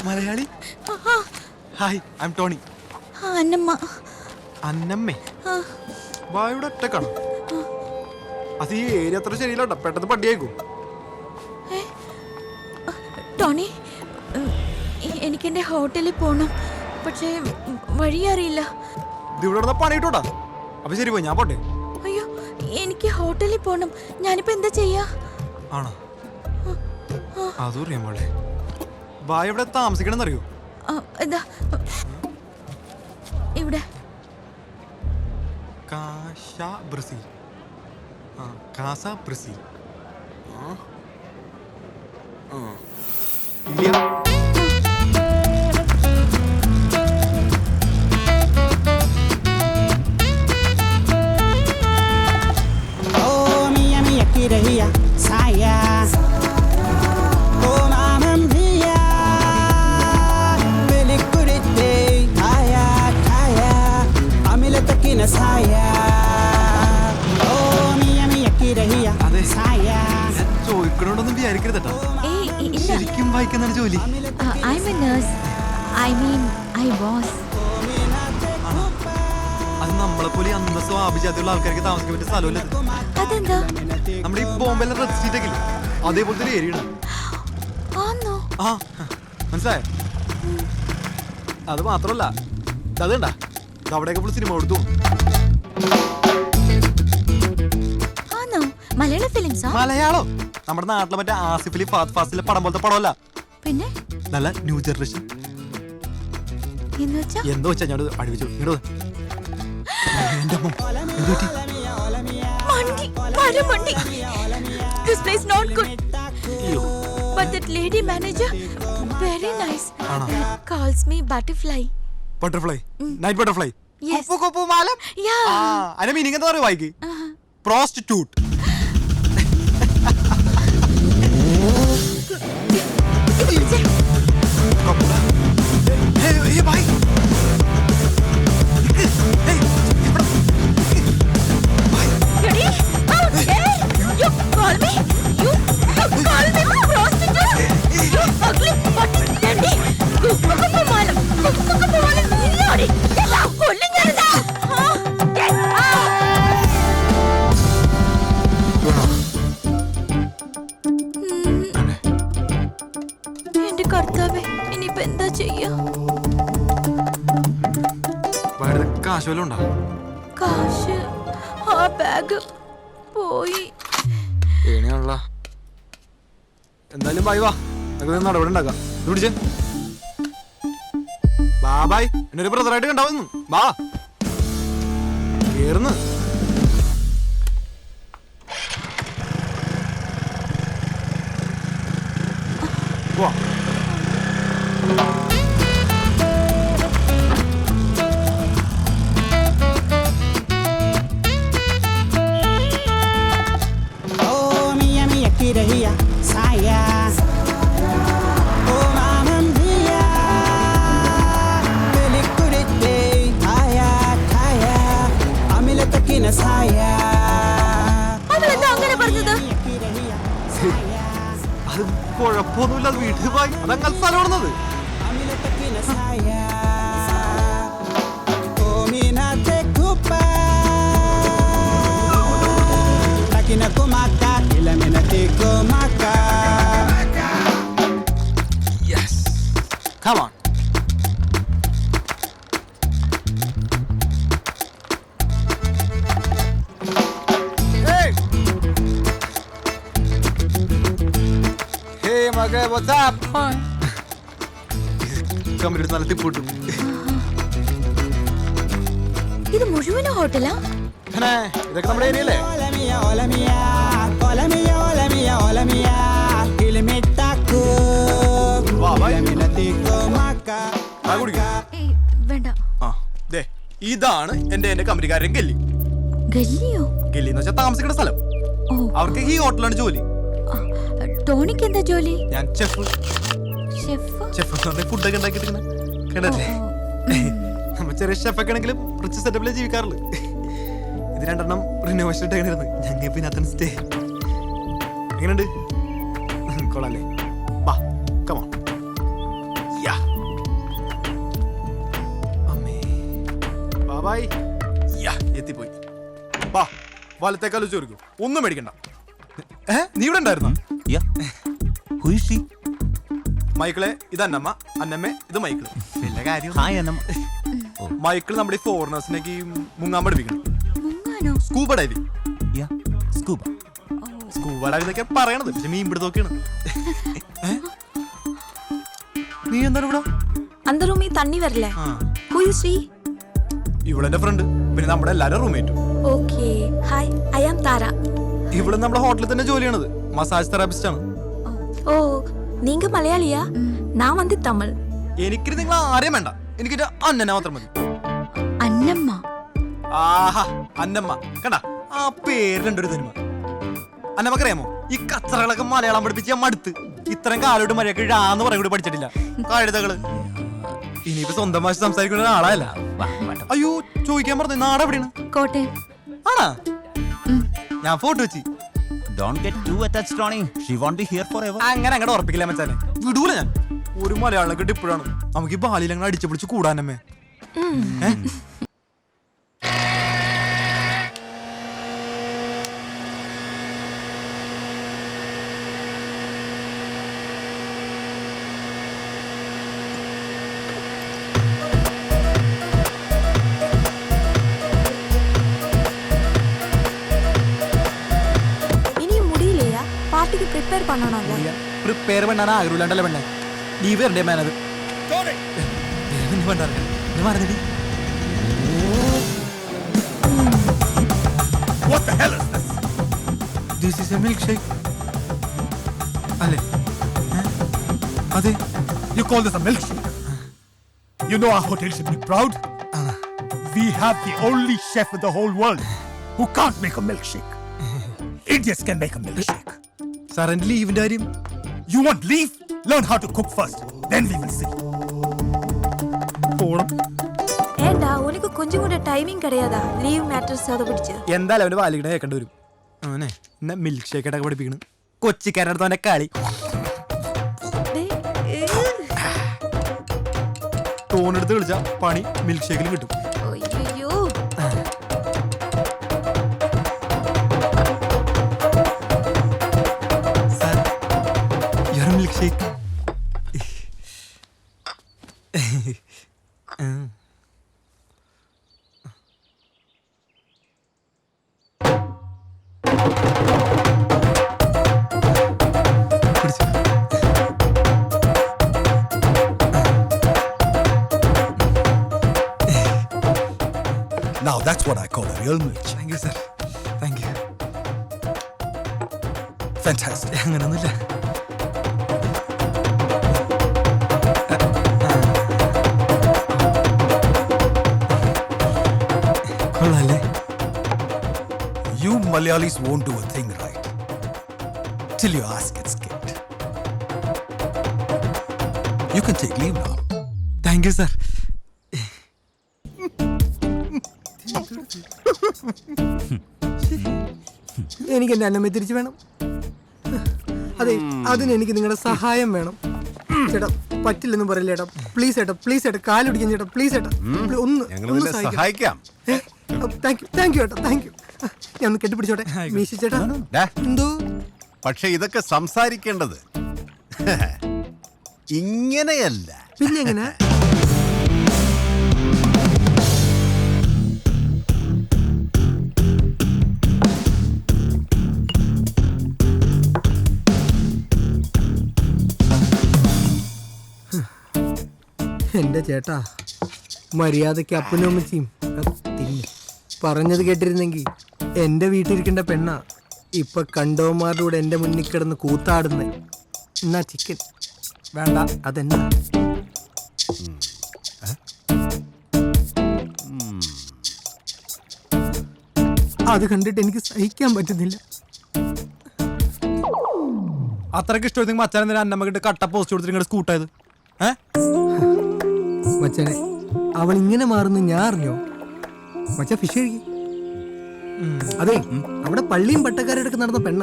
Malayali? Hi, I am Tony. Annamma. അന്നമ്മേ? വായുടെ ഒറ്റക്കാണോ? അത് ഈ ഏരിയ അത്ര ശരിയില്ല, പെട്ടെന്ന് പട്ടിയായിക്കോ. ടോണി, എനിക്ക് എന്റെ ഹോട്ടലിൽ പോണം, പക്ഷേ വഴി അറിയില്ല. ഇവിടെ പണി കിട്ടൂടാ. അപ്പൊ ശരി, പോയി ഞാൻ പോട്ടെ. അയ്യോ, എനിക്ക് ഹോട്ടലിൽ പോണം. ഞാനിപ്പോ എന്താ ചെയ്യാ? ആണോ? അതറിയാം മോളെ. വായ എവിടെ താമസിക്കണമെന്നറിയോ? എന്താ ഇവിടെ? കാസ ബ്രസീൽ. കാസ ബ്രസീൽ. ഇല്ല. Rehia saya oh mamam dia belikuritte kaya kaya amile takina saya oh mia kirehia saya ചോദിക്കണോണ്ടൊന്നും വിചാരിക്കരുതട്ടോ. ശരിക്കും വായിക്കുന്നതാണ് ജോലി. I M A nurse. I mean I was. അത് നമ്മളെ പോലെ അന്തസ്സോ ആഭിജാതിയുള്ള ആൾക്കാർക്ക് താമസിക്കാൻ പറ്റിയ സ്ഥലമല്ല. അതെന്താ? നമ്മുടെ ഈ ബോംബെയിലെ റെഡ് സ്ട്രീറ്റ് ഒക്കെ അതേപോലത്തെ ഒരു ഏരിയ ആണ്. ആ, മനസ്സിലായോ? അത് മാത്രല്ല, അതുണ്ടാ അവിടെയൊക്കെ ഫുൾ സിനിമ കൊടുത്തു. മലയാള ഫിലിംസാ? മലയാളോ? നമ്മുടെ നാട്ടിലെ മറ്റേ ആസിഫ് അലി ഫഹദ് ഫാസിലെ പടം പോലത്തെ പടമല്ല. പിന്നെ നല്ല ന്യൂ ജനറേഷൻ. എന്തോ വെച്ചാ ഞാൻ പഠിപ്പിച്ചു. ഇങ്ങോട്ട് എന്റെ അമ്മ This place not good. But that lady manager very nice. Calls me butterfly. Butterfly? Night butterfly? Yes. Kupu malam? Yeah. അതിന്റെ മീനിങ് എന്താ പറയുക വായിക്ക്? Prostitute. Hey, bye. എന്റെ കർത്താവേ, ഇനിയിപ്പോ എന്താ ചെയ്യാ? കാശ് വല്ലതും ഉണ്ടോ? കാശ് ആ ബാഗ് പോയി. എന്തായാലും ബൈ, വാ നമുക്ക് നടപടി ഉണ്ടാക്കാം. ഇത് പിടിച്ചേ. ബായ്, എന്നെ ഒരു ബ്രദറായിട്ട് കണ്ടാവുന്നു. വാ കേറുന്നു. വാ. Rehia saya oh mamam dia belikuritte kaya kaya amile takina saya. അവളെന്താ അങ്ങനെ പറഞ്ഞത്? അത് കുഴപ്പമൊന്നുമില്ല. അത് വീട്ടിൽ പോയി അതങ്ങൾ സ്ഥലമാണെന്നത്. amile takina saya oh minate kupa takina kumaka ilaminate kumaka. Yes. Come on. Hey. Hey, Maga, what's up? Hi. Come here, നല്ല tip കിട്ടും. ഇത് മുഴുവൻ ഹോട്ടലാ? ഇതൊക്കെ നമ്മുടെ ഏരിയ അല്ലേ? വേണ്ട. ഇതാണ് എന്റെ കമ്പനിക്കാരൻ ഗല്ലി. ഗല്ലിയോ? ഗല്ലി എന്ന് വെച്ചാൽ താമസിക്കുന്ന സ്ഥലം. അവർക്ക് ഈ ഹോട്ടലാണ് ജോലി. ടോണിക്ക് എന്താ ജോലി? ഞാൻ ഷെഫ്. ഫുഡൊക്കെ ഉണ്ടാക്കിട്ട് കണ്ടല്ലേ? നമ്മ ചെറിയ ഷെഫൊക്കെ ആണെങ്കിലും കുറച്ച് സെറ്റപ്പിലേ ജീവിക്കാറുള്ളു. ഇത് രണ്ടെണ്ണം റിനോവേഷൻ ഇട്ടായിരുന്നു. ഞങ്ങൾ പിന്നെ അത്ര സ്റ്റേ. എങ്ങനെയുണ്ട്? കൊള്ളാല്ലേ? വാ, come on. ബായ്. എത്തിപ്പോയി. വാ, വലത്തേക്കാലും ചോദിക്കും, ഒന്നും മേടിക്കണ്ട. നീ ഇവിടെ ഉണ്ടായിരുന്നോ? മൈക്കിളെ, ഇത് അന്നമ്മ, അന്നമ്മേ ഇത് മൈക്കിള്. വല്ല കാര്യം. മൈക്കിൾ നമ്മുടെ ഫോറിനേഴ്സിനേക്ക് മുങ്ങാൻ പഠിപ്പിക്കണം. Scuba diving. സ്കൂബ ഡൈവിംഗ് എന്നൊക്കെ പറയണത്, പക്ഷെ മീൻ പിടുത്തൊക്കെയാണ്. നീ എന്താണ് ഇവിടെ? அந்த റൂമിൽ തണ്ണി വരില്ലേ? Who is she? ഇവളെന്റെ ഫ്രണ്ട്, പിന്നെ നമ്മുടെ എല്ലാരും റൂംമേറ്റും. Okay, hi, I am Tara. ഇവള് നമ്മുടെ ഹോട്ടലിൽ തന്നെ ജോലിയാണത്, മസാജ് തെറാപ്പിസ്റ്റ് ആണ്. ഓ, നീങ്ക മലയാളിയാ? ഞാൻ വന്ന് തമിഴ്. എനിക്ക് നിങ്ങൾ ആരെയും വേണ്ട, എനിക്ക് അന്നനെ മാത്രം മതി. അന്നമ്മ. ആഹാ, അന്നമ്മ കണ്ട ആ പേരിലുണ്ടൊരു തനിമ. അന്നമ്മക്കറിയാമോ, ഈ കച്ചറകളൊക്കെ മലയാളം പഠിപ്പിച്ച് ഞാൻ മടുത്ത്. ഇത്രയും കാലോട്ട് മര്യാദക്ക് ഴാന്ന് പറയാൻ കൂടി പഠിച്ചിട്ടില്ല. കഴുതകള് ഇനിയിപ്പോ സ്വന്തം ഭാഷ സംസാരിക്കുന്ന ആളല്ല. അയ്യോ, ചോദിക്കാൻ പറഞ്ഞു, നാടെവിടെയാണ്? കോട്ടയം. ആണാ? ഞാൻ ഫോട്ടോ വെച്ച്. Don't get too attached, Ronnie. She won't be here forever. അങ്ങനെ അങ്ങോട്ട് ഉറപ്പിക്കില്ല മച്ചാനെ, വിടൂല ഞാൻ. ഒരു മലയാളം കിട്ടി ഇപ്പോഴാണ് നമുക്ക് ഈ ബാലിയിൽ അങ്ങനെ അടിച്ചു പിടിച്ച് കൂടാനമ്മേ. പ്രിപ്പയർ பண்ணணும்ல. പ്രിപ്പയർ பண்ணാനാ ആഗ്രഹമില്ലാണ്ടല്ലേ പെണ്ണേ. നീ വരണ്ടേ മേനത്? What the hell is this? This is a milkshake. അല്ലേ? അതെ. You call this a milkshake? You know our hotel should be proud. We have the only chef in the whole world who can't make a milkshake. Indians can make a milkshake. Sir, and leave കാര്യം. You want leave? Learn how to cook first. Then we will see. പോണം. ഏണ്ടാ, ഉനക്ക് கொஞ்சம் கூட timing கிடையாதா? Leave മാറ്റർസ് അത് പിടിച്ച്. എന്തായാലും അവന്റെ വാലിക്കണ കേൾക്കേണ്ടി വരും. അവനെ എന്നെ മിൽക്ക് ഷേക്ക് ആയിട്ടൊക്കെ പഠിപ്പിക്കണം. കൊച്ചിക്കാരടുത്ത് അവന്റെ കളി. ടോണെടുത്ത് കളിച്ചാ പണി മിൽക്ക് ഷേക്കിൽ കിട്ടും. അയ്യോ. Milkshake. Now that's what I call a real milkshake. Thank you, sir. Thank you. Fantastic. അങ്ങനൊന്നുമില്ല. You Malayalis won't do a thing right till your ass gets kicked. You can take leave now. Thank you, sir. എനിക്ക് എന്റെ അന്നമ്മയെ തിരിച്ചു വേണം. അതെ, അതിന് എനിക്ക് നിങ്ങളുടെ സഹായം വേണം. ചേട്ടാ, പറ്റില്ലെന്ന് പറയില്ല ചേട്ടാ. പ്ലീസ് ചേട്ടാ, പ്ലീസ് ചേട്ടാ, കാലൊടിക്കാൻ ചേട്ടാ, പ്ലീസ് ചേട്ടാ, ഒന്ന് സഹായിക്കാം. താങ്ക് യു ചേട്ടാ, താങ്ക് യു. ഞാൻ ഒന്ന് കെട്ടിപ്പിടിച്ചോട്ടെ. മീശി ചേട്ടാ, എന്തോ. പക്ഷെ ഇതൊക്കെ സംസാരിക്കേണ്ടത് ഇങ്ങനെയല്ല. പിന്നെ എങ്ങനെ? എന്റെ ചേട്ടാ, മര്യാദയ്ക്ക് അപ്പനും അമ്മച്ചിയും പറഞ്ഞത് കേട്ടിരുന്നെങ്കിൽ എന്റെ വീട്ടിലിരിക്കേണ്ട പെണ്ണ ഇപ്പൊ കണ്ടോമാരുടെ കൂടെ എന്റെ മുന്നിൽ കിടന്ന് കൂത്താടുന്നേ. എന്നാ ചിക്കൻ വേണ്ട, അതെന്നാ? അത് കണ്ടിട്ട് എനിക്ക് സഹിക്കാൻ പറ്റുന്നില്ല. അത്രയ്ക്ക് ഇഷ്ടം മച്ചാൻ അന്നമ്മ കിட்ட കട്ട പോസ്റ്റ് കൊടുത്തിട്ട് നിങ്ങളുടെ സ്കൂട്ടായത്. മച്ചാനെ, അവൾ ഇങ്ങനെ മാറുന്നു ഞാൻ അറിഞ്ഞോ? മച്ചാ ഫിഷ് കഴിക്കും. അതെ, അവിടെ പള്ളിയും പട്ടക്കാരടക്കം നടന്ന പെണ്ണ.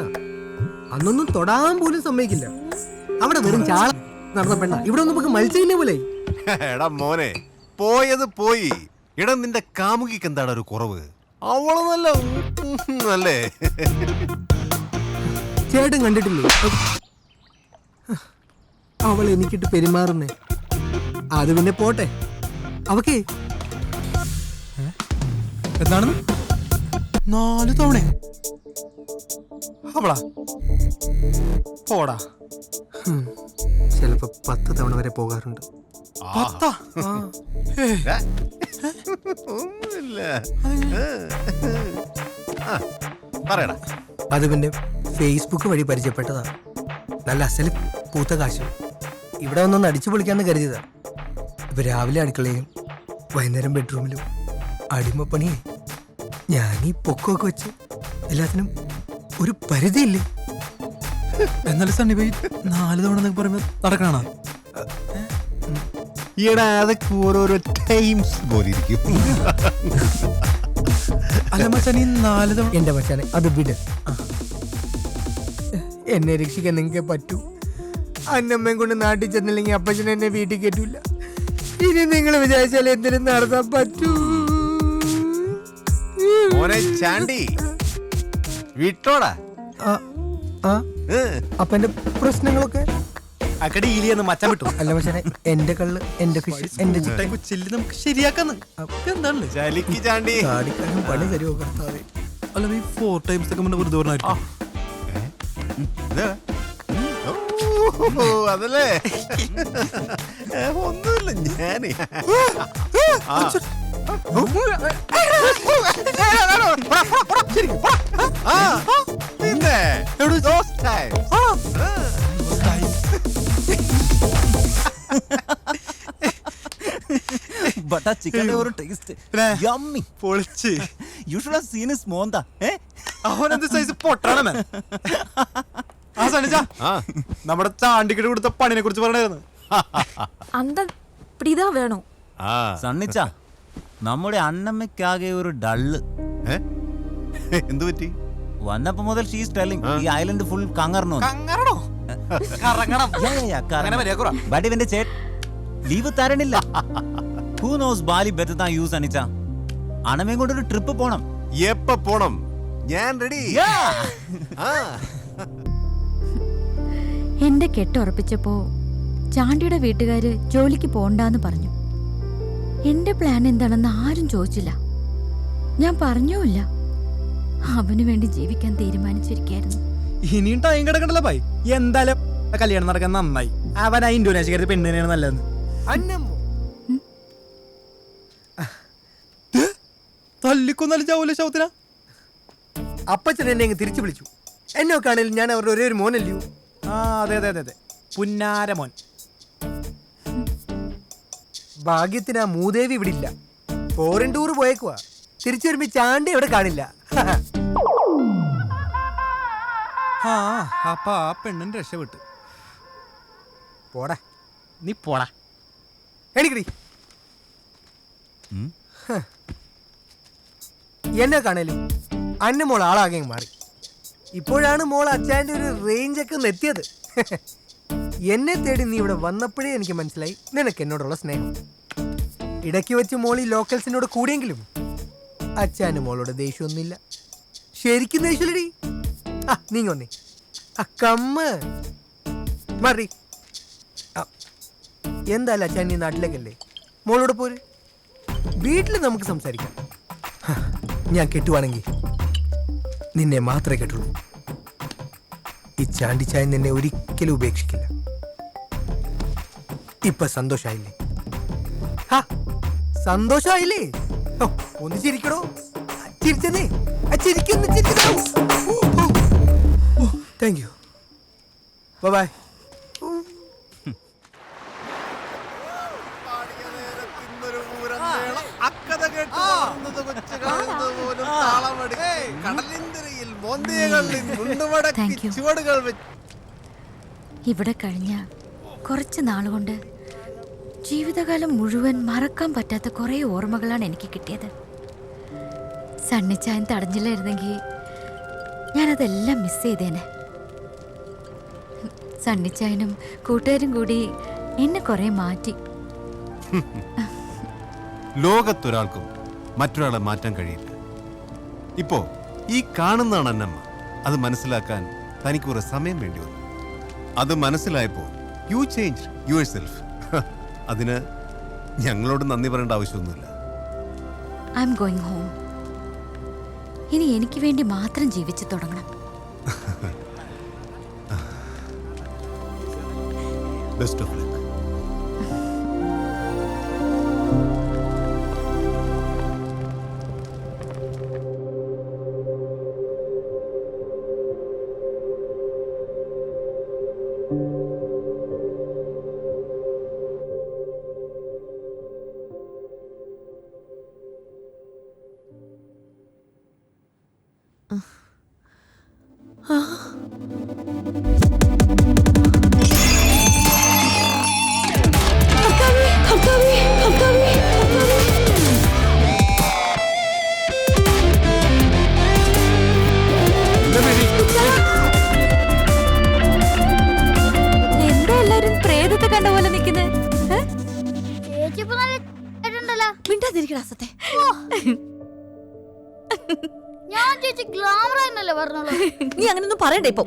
അന്നൊന്നും തൊടാൻ പോലും സമ്മതിക്കില്ല. അവിടെ വെറും ചാള നടന്ന പെണ്ണ. ഇവിടെ ഒന്നും നമുക്ക് മത്സ്യം പോലെ. എടാ മോനെ, പോയത് പോയി. എടാ നിന്റെ കാമുകിക്ക് എന്താണ് ഒരു കുറവ്? അവള് നല്ല അല്ലേ? ചേട്ടൻ കണ്ടിട്ടില്ലേ അവൾ എനിക്കിട്ട് പെരുമാറുന്നേ? അത് പിന്നെ പോട്ടെ, അവക്കേ എന്താണെന്ന് 4 തവണ അവളാ പോടാ. ചിലപ്പോ 10 തവണ വരെ പോകാറുണ്ട്. 10? ഒന്നുമില്ല. പറയടാ. അത് പിന്നെ ഫേസ്ബുക്ക് വഴി പരിചയപ്പെട്ടതാ. നല്ല അസല് പൂത്ത കാശ്. ഇവിടെ വന്നൊന്ന് അടിച്ചു പൊളിക്കാന്ന് കരുതിയതാ. ഇപ്പൊ രാവിലെ അടുക്കളയിലും വൈകുന്നേരം ബെഡ്റൂമിലും അടിമപ്പണിയെ. ഞാൻ ഈ പൊക്കമൊക്കെ വെച്ച് എല്ലാത്തിനും ഒരു പരിധിയില്ലേ? എന്നാലും സണ്ണി പോയി 4 തവണ എന്നൊക്കെ പറയുമ്പോ നടക്കണ? ഈടാ അതൊക്കെ ഓരോരോ ടൈംസ് പോലെ ഇരിക്കും. അല്ല മച്ചാൻ, ഈ 4 തവണ എന്റെ മച്ചാനെ അത് വിട്. എന്നെ രക്ഷിക്കാൻ നിങ്ങൾക്ക് പറ്റൂ. അന്നമ്മയും കൊണ്ട് നാട്ടിൽ ചെന്നില്ലെങ്കിൽ അപ്പച്ചൻ എന്നെ വീട്ടിൽ കയറ്റൂല. ഇനി നിങ്ങൾ വിചാരിച്ചാൽ എന്തിനും നടത്താൻ പറ്റൂ. മോനെ ചാണ്ടി വിട്ടോടാ. ആ, ആ, അപ്പൊ എന്റെ പ്രശ്നങ്ങളൊക്കെ അക്കടെ ഈലിയെന്ന് മച്ചാൻ വിട്ടു. അല്ല മച്ചാനെ, എന്റെ കള്ള്, എന്റെ ഫിഷ്, എന്റെ ചിട്ട ചില്ലി നമുക്ക് ശരിയാക്കാന്ന്. എന്താണല്ലേ ചലിക്ക് ചാണ്ടി. ചാടിക്കാനും പണി തരുമോ കർത്താവേ? അല്ല ഈ 4 times ഒക്കെ മുന്നേ വെറുതെ പറഞ്ഞായിരിക്കും. ഇത്? ഓ, അതല്ലേ? ഒന്നുമില്ല ഞാനേ. പിന്നെ those times. But a chicken or taste. Yummy. പൊളിച്ച്. You should have seen his monda. Eh? അവനെന്ത് സൈസ് പൊട്ടാണ്. ആ സണിച്ച നമ്മുടെ ചാണ്ടിക്കിട്ട് കൊടുത്ത പണിനെ കുറിച്ച് പറഞ്ഞായിരുന്നു. ഇതാ വേണോ? സണ്ണിച്ച, നമ്മുടെ അന്നമ്മയ്ക്കാകെ ഒരു ഡള്ള്. എന്തു പറ്റി? വന്നപ്പോ മുതൽ ഷീസ് ടെല്ലിംഗ് ഈ ഐലൻഡ് ഫുൾ കങ്ങറണോ. കറങ്ങണോ? കറങ്ങണം. ബട്ട് ഇവന്റെ ചേട്ട് ലീവ് തരണില്ല. Who knows Bali better than you സണ്ണിച്ച? അണമയും കൊണ്ടൊരു ട്രിപ്പ് പോണം. എപ്പ പോണം? ഞാൻ റെഡി. എന്റെ കെട്ടുറപ്പിച്ചപ്പോ ചാണ്ടിയുടെ വീട്ടുകാര് ജോലിക്ക് പോണ്ടാന്ന് പറഞ്ഞു. എന്റെ പ്ലാൻ എന്താണെന്ന് ആരും ചോദിച്ചില്ല. ഞാൻ പറഞ്ഞുമില്ല. അവന് വേണ്ടി ജീവിക്കാൻ തീരുമാനിച്ചിരിക്കായിരുന്നു. ഇനിയും ടൈം കിടക്കണ്ടല്ലോ ഭായി. എന്തായാലും കല്യാണം നടക്കാൻ നന്നായി. അവൻ ആ ഇന്തോനേഷ്യക്കാരി പെണ്ണിനെയാണ് നല്ലതെന്ന്. അന്നമ്മോ തല്ലിക്കൊന്നാലും ചാവൂല ശവത്തിന. അപ്പച്ചൻ എന്നെ അങ്ങ് തിരിച്ചു വിളിച്ചു. എന്നെ കാണലും ഞാൻ അവരുടെ ഒരേ ഒരു മോനല്ലയോ? ആ അതെ അതെ അതെ അതെ, പുന്നാരമോൻ. ഭാഗ്യത്തിന് ആ മൂദേവി ഇവിടെ ഇല്ല. ഫോറിൻ ടൂർ പോയേക്കുവാ. തിരിച്ചു വരുമ്പോ ചാണ്ടി ഇവിടെ കാണില്ല. ആ അപ്പൊ ആ പെണ്ണിന് രക്ഷപ്പെട്ട്. പോടാ നീ പോടാ. എണിക്കടി. എന്നെ കാണലും അന്ന മോൾ ആളാകെ മാറി. ഇപ്പോഴാണ് മോൾ അച്ചാൻ്റെ ഒരു റേഞ്ചൊക്കെ ഒന്ന് എത്തിയത്. എന്നെ തേടി നീ ഇവിടെ വന്നപ്പോഴേ എനിക്ക് മനസ്സിലായി നിനക്ക് എന്നോടുള്ള സ്നേഹം. ഇടയ്ക്ക് വെച്ച് മോൾ ഈ ലോക്കൽസിനോട് കൂടിയെങ്കിലും അച്ചാൻ്റെ മോളോട് ദേഷ്യമൊന്നുമില്ല. ശരിക്കും ദേഷ്യമില്ലടി. ആ നീങ്ങ വന്നേ. ആ കമ്മ മാറി. എന്തായാലും അച്ഛൻ നീ നാട്ടിലേക്കല്ലേ, മോളോട് പോര്. വീട്ടിൽ നമുക്ക് സംസാരിക്കാം. ഞാൻ കെട്ടുവാണെങ്കിൽ നിന്നെ മാത്രമേ കെട്ടുള്ളൂ. ഈ ചാണ്ടിച്ചായ നിന്നെ ഒരിക്കലും ഉപേക്ഷിക്കില്ല. ഇപ്പൊ സന്തോഷായില്ലേ? സന്തോഷായില്ലേ? ഒന്ന് ചിരിക്കടോ. ചിരിച്ചതേ താങ്ക് യു. ബൈ. ഇവിടെ കഴിഞ്ഞ കുറച്ച് നാളുകൊണ്ട് ജീവിതകാലം മുഴുവൻ മറക്കാൻ പറ്റാത്ത കുറേ ഓർമ്മകളാണ് എനിക്ക് കിട്ടിയത്. സണ്ണിച്ചായൻ തടഞ്ഞില്ലായിരുന്നെങ്കിൽ ഞാനതെല്ലാം മിസ് ചെയ്തേനെ. സണ്ണിച്ചായനും കൂട്ടുകാരും കൂടി എന്നെ കുറെ മാറ്റി. ലോകത്തൊരാൾക്കും മറ്റൊരാളെ മാറ്റാൻ കഴിയില്ല. ഇപ്പോ ഈ കാണുന്നതാണ് അന്നമ്മ. അത് മനസ്സിലാക്കാൻ തനിക്ക് കുറെ സമയം വേണ്ടി വന്നു. അത് മനസ്സിലായപ്പോൾ യു ചേഞ്ച് യുവർ സെൽഫ്. അതിന് ഞങ്ങളോട് നന്ദി പറയേണ്ട ആവശ്യമൊന്നുമില്ല. I am going home. ഇനി എനിക്ക് വേണ്ടി മാത്രം ജീവിച്ചു തുടങ്ങണം. Best of luck. എന്താ എല്ലാരും പ്രേതത്തെ കണ്ട പോലെ നിൽക്കുന്നത്? മിണ്ടാതിരിക്കടാ സത്തെ. ഞാൻ ചേച്ചി ഗ്ലാമർ എന്നല്ലേ പറഞ്ഞോളൂ. നീ അങ്ങനൊന്നും പറയണ്ട ഇപ്പൊ.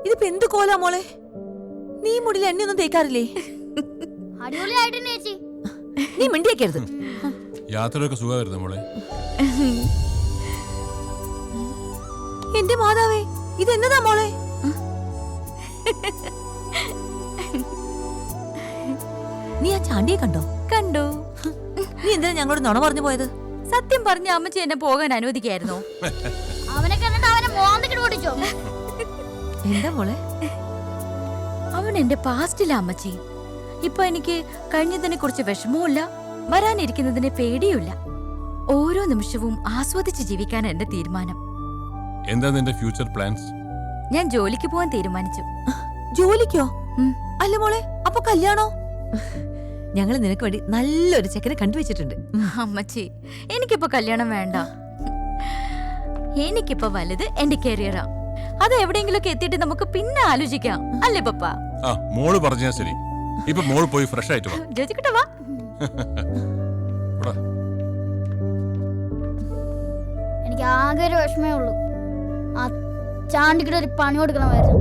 ഇതിപ്പോ എന്ത് കോലാ മോളെ? നീ മുടിയിൽ എണ്ണയൊന്നും തേക്കാറില്ലേ? അടിപൊളിയായിട്ടുണ്ട് ചേച്ചി. നീ മിണ്ടിയേക്കരുത്. യാത്രയൊക്കെ സുഖമായിരുന്നു മോളെ. എന്റെ മാതാവേ, ഇത് എന്നതാ മോളെ? നീ ആ ചാണ്ടിയെ കണ്ടോ? കണ്ടു. നീ എന്തിനാ ഞങ്ങളോട് നുണ പറഞ്ഞു പോയത്? സത്യം പറഞ്ഞ അമ്മച്ചി എന്നെ പോകാൻ അനുവദിക്കായിരുന്നോ? അവനെ കണ്ടിട്ട് അവനെ മോന്തിക്കിട്ട് ഓടിച്ചോ? എന്താ മോളെ? അവൻ എന്റെ പാസ്റ്റിലാ അമ്മച്ചി. ഇപ്പൊ എനിക്ക് കഴിഞ്ഞതിനെ കുറിച്ച് വിഷമവുമില്ല, വരാനിരിക്കുന്നതിനെ പേടിയുമില്ല. ഓരോ നിമിഷവും ആസ്വദിച്ച് ജീവിക്കാൻ എന്റെ തീരുമാനം. എന്താ നിന്റെ ഫ്യൂച്ചർ പ്ലാൻസ്? ഞാൻ ജോലിക്ക് പോവാൻ തീരുമാനിച്ചു. ജോലിക്കോ? അല്ല മോളെ, അപ്പൊ കല്യാണോ? ഞങ്ങൾ നിനക്ക് വേണ്ടി നല്ലൊരു ചെക്കനെ കണ്ടുവച്ചിട്ടുണ്ട്. അമ്മച്ചി, എനിക്കിപ്പോ കല്യാണം വേണ്ട. എനിക്കിപ്പോ വലുത് എന്റെ കരിയറാ. അത് എവിടെയെങ്കിലൊക്കെ എത്തിയിട്ട് നമുക്ക് പിന്നെ ആലോചിക്കാം, അല്ലേ പപ്പ? ആ മോള് പറഞ്ഞാ ശരി. ഇപ്പൊ മോള് പോയി ഫ്രഷ് ആയിട്ട് വാ. ജോജിക്കുട്ടാ വാ. എനിക്ക് ആകെ ഒരു വിഷമേ ഉള്ളൂ. ആ ചാണ്ടിക്കിട്ട് ഒരു പണി കൊടുക്കണമായിരുന്നു.